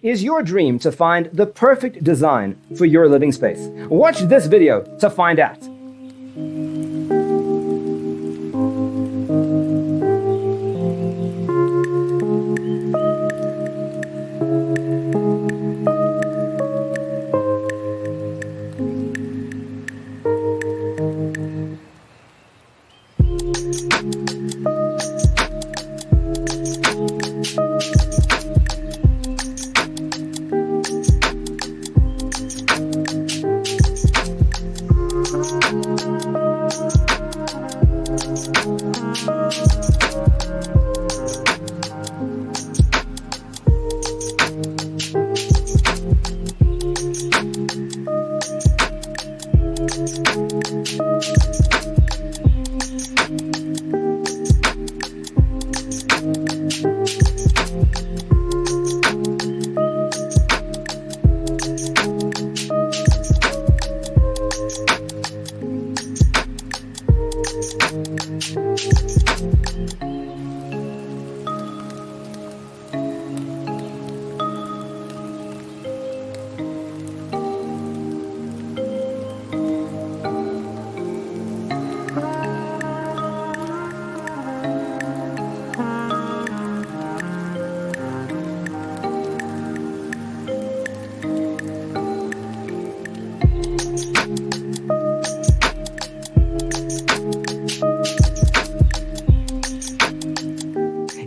Is your dream to find the perfect design for your living space? Watch this video to find out.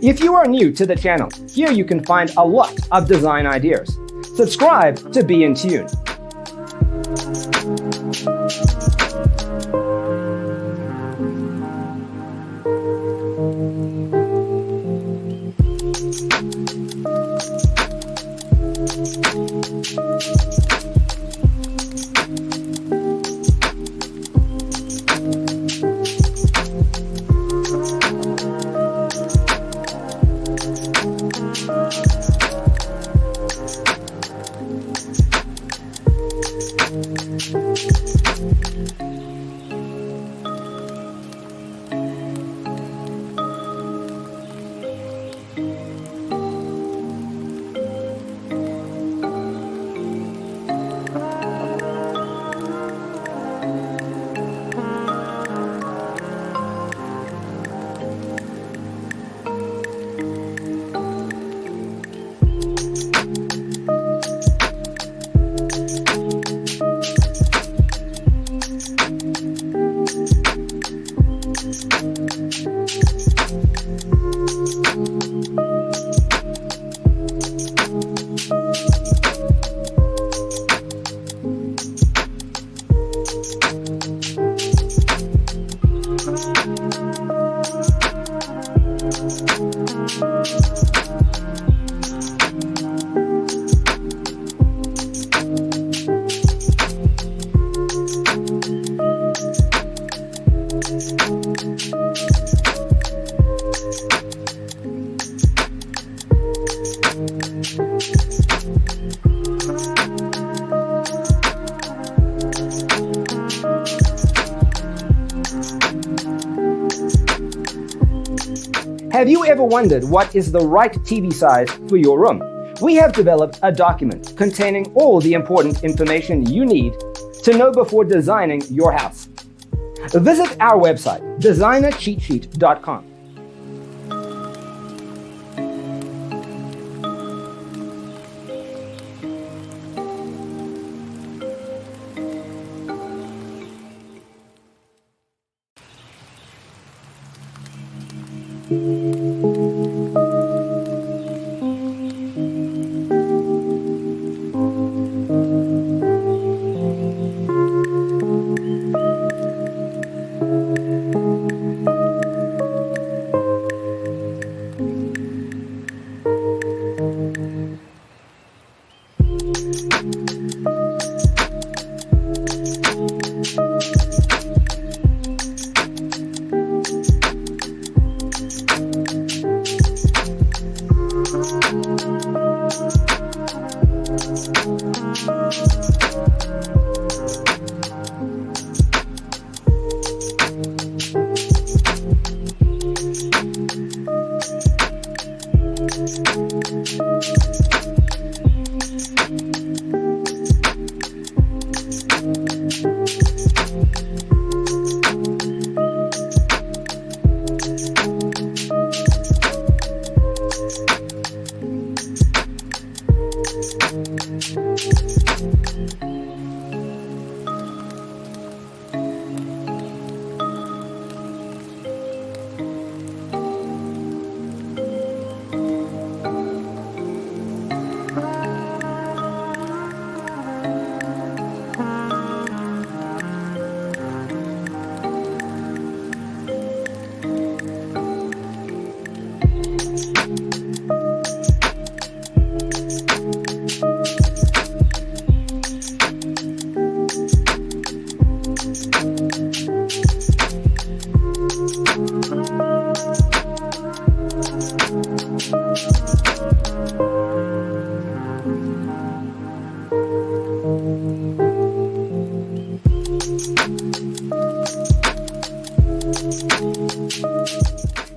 If you are new to the channel, here you can find a lot of design ideas. Subscribe to be in tune. Have you ever wondered what is the right TV size for your room? We have developed a document containing all the important information you need to know before designing your house. Visit our website, designercheatsheet.com.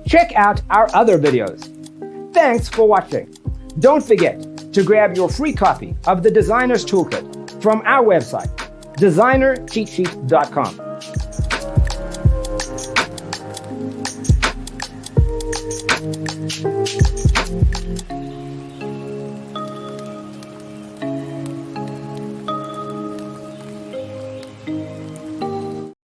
Check out our other videos. Thanks for watching. Don't forget to grab your free copy of the Designer's Toolkit from our website, designercheatsheet.com.